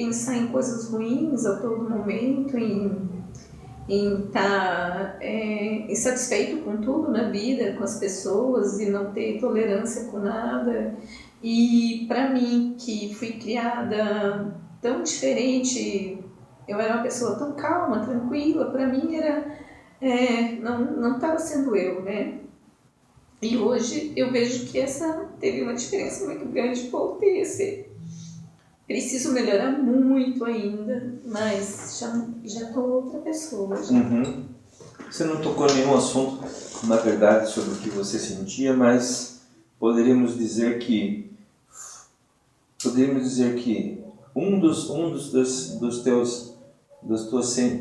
pensar em coisas ruins a todo momento, em estar insatisfeito com tudo na vida, com as pessoas e não ter tolerância com nada. E para mim, que fui criada tão diferente, eu era uma pessoa tão calma, tranquila, para mim era não estava sendo eu, né? E hoje eu vejo que essa teve uma diferença muito grande, voltei a ser. Preciso melhorar muito ainda, mas já estou outra pessoa. Uhum. Você não tocou em nenhum assunto, na verdade, sobre o que você sentia, mas poderíamos dizer que um dos teus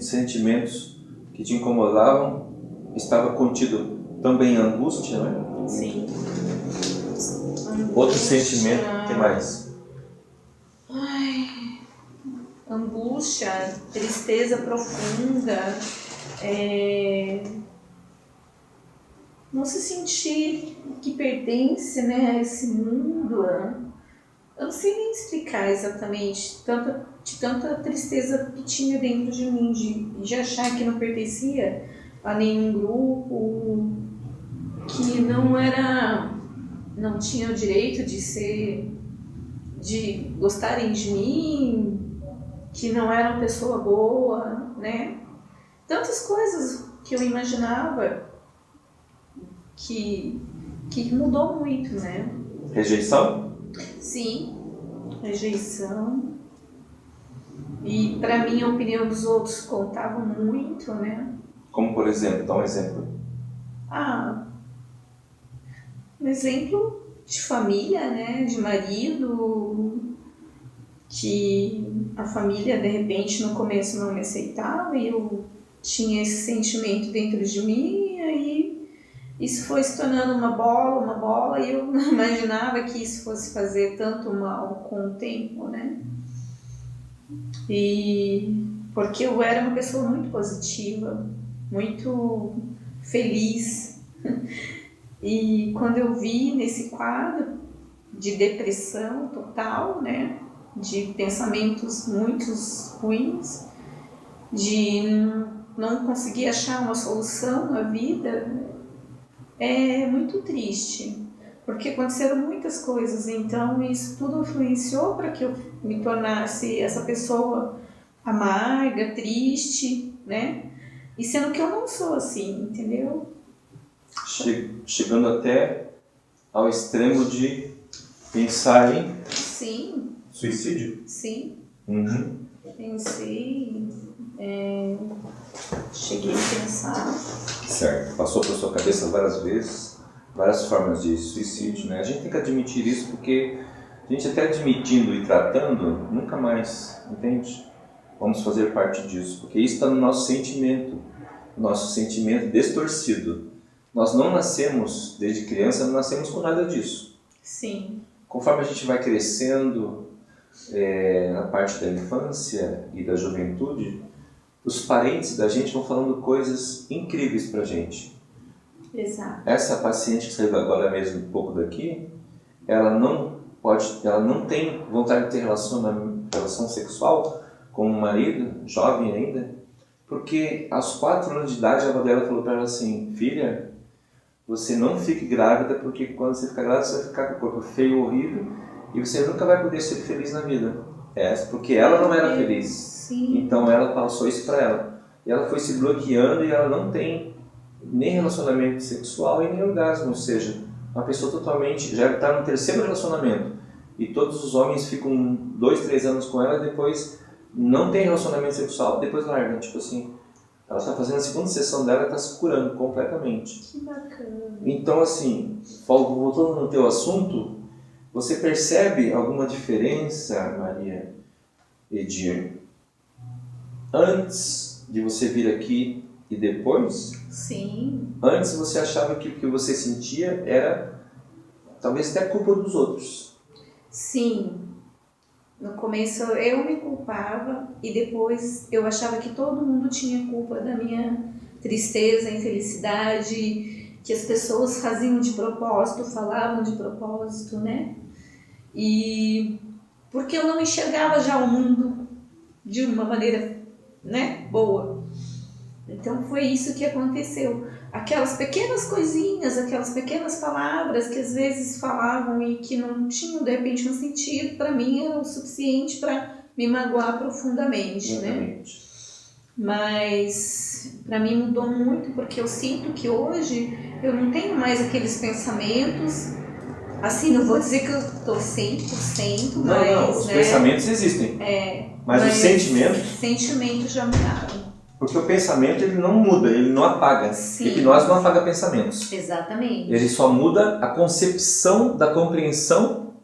sentimentos que te incomodavam estava contido também em angústia, não é? Sim. Outro sentimento, o que mais? Angústia, tristeza profunda, não se sentir que pertence, né, a esse mundo. Eu não sei nem explicar exatamente de tanta tristeza que tinha dentro de mim, de achar que não pertencia a nenhum grupo, que não tinha o direito de gostarem de mim, que não era uma pessoa boa, né? Tantas coisas que eu imaginava que mudou muito, né? Rejeição? Sim, rejeição. E para mim a opinião dos outros contava muito, né? Como por exemplo, dá um exemplo. Um exemplo de família, né? De marido, que a família de repente no começo não me aceitava e eu tinha esse sentimento dentro de mim, e aí isso foi se tornando uma bola, e eu não imaginava que isso fosse fazer tanto mal com o tempo, né? E porque eu era uma pessoa muito positiva, muito feliz. E quando eu vi nesse quadro de depressão total, né? De pensamentos muito ruins, de não conseguir achar uma solução na vida, é muito triste, porque aconteceram muitas coisas, então isso tudo influenciou para que eu me tornasse essa pessoa amarga, triste, né? E sendo que eu não sou assim, entendeu? Chegando até ao extremo de pensar em Sim. Suicídio? Sim. Uhum. Pensei, cheguei a pensar. Certo. Passou pela sua cabeça várias vezes, várias formas de suicídio, né? A gente tem que admitir isso porque a gente até admitindo e tratando, nunca mais, entende? Vamos fazer parte disso, porque isso está no nosso sentimento distorcido. Nós não nascemos, desde criança, não nascemos com nada disso. Sim. Conforme a gente vai crescendo, na parte da infância e da juventude, os parentes da gente vão falando coisas incríveis pra gente. Exato. Essa paciente que saiu agora mesmo um pouco daqui, ela não tem vontade de ter relação sexual com um marido, jovem ainda, porque aos 4 anos de idade a avó dela falou para ela assim: filha, você não fique grávida, porque quando você ficar grávida você vai ficar com o corpo feio, horrível, e você nunca vai poder ser feliz na vida. Porque ela não era feliz. Sim. Então ela passou isso para ela. E ela foi se bloqueando e ela não tem nem relacionamento sexual e nem orgasmo. Ou seja, uma pessoa totalmente, já está no 3º relacionamento. E todos os homens ficam 2, 3 anos com ela e depois não tem relacionamento sexual, depois larga. Tipo assim, ela está fazendo a 2ª sessão dela e está se curando completamente. Que bacana. Então assim, voltando no teu assunto, você percebe alguma diferença, Maria Edir, antes de você vir aqui e depois? Sim. Antes você achava que o que você sentia era talvez até culpa dos outros. Sim. No começo eu me culpava e depois eu achava que todo mundo tinha culpa da minha tristeza, infelicidade, que as pessoas faziam de propósito, falavam de propósito, né? E porque eu não enxergava já o mundo de uma maneira, né, boa. Então foi isso que aconteceu. Aquelas pequenas coisinhas, aquelas pequenas palavras que às vezes falavam e que não tinham de repente um sentido, para mim era o suficiente para me magoar profundamente, né? Mas para mim mudou muito, porque eu sinto que hoje eu não tenho mais aqueles pensamentos. Assim, não vou dizer que eu tô 100%, Não, mas... não, os pensamentos existem. Mas os sentimentos... Sentimentos já mudaram. Porque o pensamento ele não muda, ele não apaga. Sim. Hipnose não apaga pensamentos. Exatamente. Ele só muda a concepção da compreensão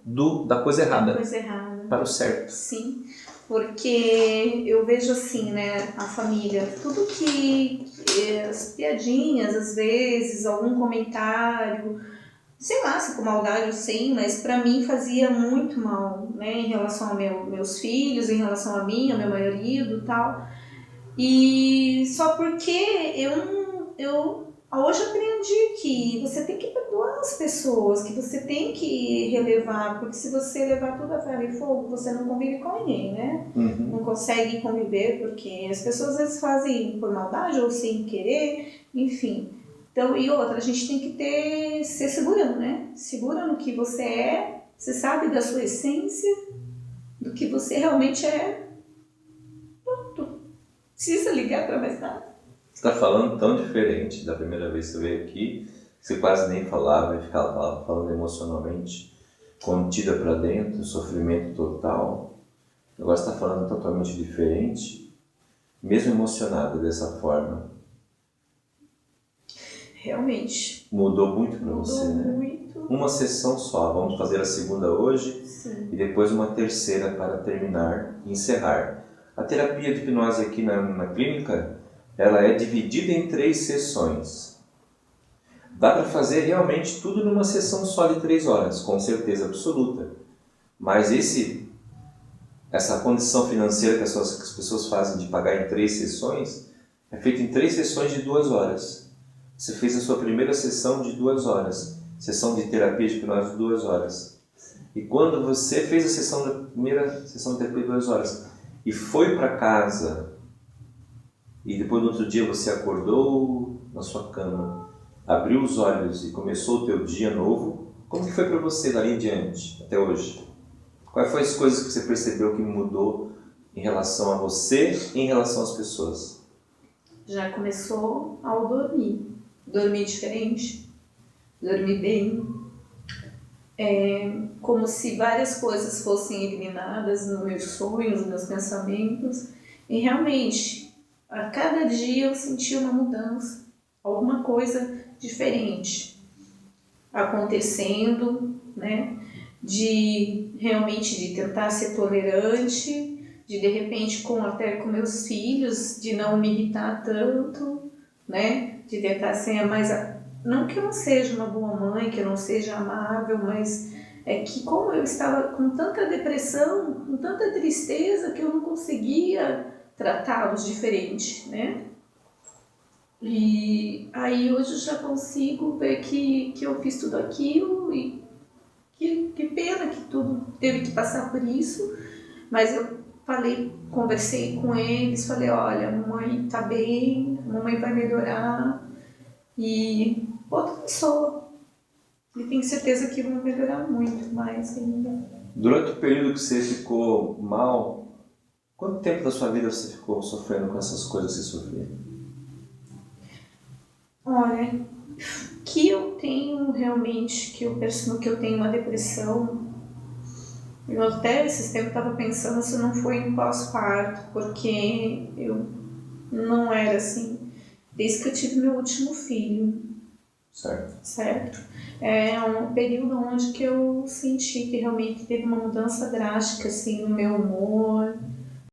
da coisa errada. Da coisa errada. Para o certo. Sim. Porque eu vejo assim, né, a família, tudo que as piadinhas, às vezes, algum comentário, sei lá, se com maldade ou sem, mas pra mim fazia muito mal, né, em relação aos meus filhos, em relação a mim, ao meu marido e tal. E só porque eu hoje aprendi que você tem que perdoar as pessoas, que você tem que relevar, porque se você levar tudo a ferro e fogo, você não convive com ninguém, né? Uhum. Não consegue conviver, porque as pessoas às vezes fazem por maldade ou sem querer, enfim. Então, e outra, a gente tem que ser segurando, né? Segura no que você é, você sabe da sua essência, do que você realmente é. Pronto. Precisa ligar para mais nada. Você está falando tão diferente da primeira vez que você veio aqui, que você quase nem falava e ficava falando emocionalmente, contida para dentro, sofrimento total. Agora você está falando totalmente diferente, mesmo emocionada dessa forma. Realmente. Mudou muito para você, né? Muito. Uma sessão só, vamos fazer a segunda hoje. Sim. E depois uma terceira para terminar e encerrar. A terapia de hipnose aqui na clínica, ela é dividida em 3 sessões. Dá para fazer realmente tudo numa sessão só de 3 horas, com certeza absoluta. Mas essa condição financeira que as pessoas fazem de pagar em 3 sessões, é feita em 3 sessões de 2 horas. Você fez a sua primeira sessão de 2 horas, sessão de terapia de hipnose de 2 horas. E quando você fez a primeira sessão de terapia de 2 horas e foi para casa, e depois no outro dia você acordou na sua cama, abriu os olhos e começou o teu dia novo, como que foi para você dali em diante, até hoje? Quais foram as coisas que você percebeu que mudou em relação a você e em relação às pessoas? Já começou ao dormir. Dormir diferente, dormir bem. Como se várias coisas fossem eliminadas nos meus sonhos, nos meus pensamentos. E realmente, a cada dia eu senti uma mudança, alguma coisa diferente acontecendo, né? Realmente de tentar ser tolerante, de repente até com meus filhos, de não me irritar tanto, né? De tentar ser mais... Não que eu não seja uma boa mãe, que eu não seja amável, mas é que como eu estava com tanta depressão, com tanta tristeza, que eu não conseguia tratá-los diferente, né? E aí hoje eu já consigo ver que eu fiz tudo aquilo e que pena que tudo teve que passar por isso, mas eu conversei com eles, falei, olha, a mamãe tá bem, a mamãe vai melhorar e outra pessoa. E tenho certeza que vão melhorar muito mais ainda. Durante o período que você ficou mal, quanto tempo da sua vida você ficou sofrendo com essas coisas que você sofria? Olha, que eu tenho realmente, que eu percebo que eu tenho uma depressão. Eu até esses tempos estava pensando se não foi em pós-parto, porque eu não era assim, desde que eu tive meu último filho. Certo? É um período onde que eu senti que realmente teve uma mudança drástica assim, no meu humor,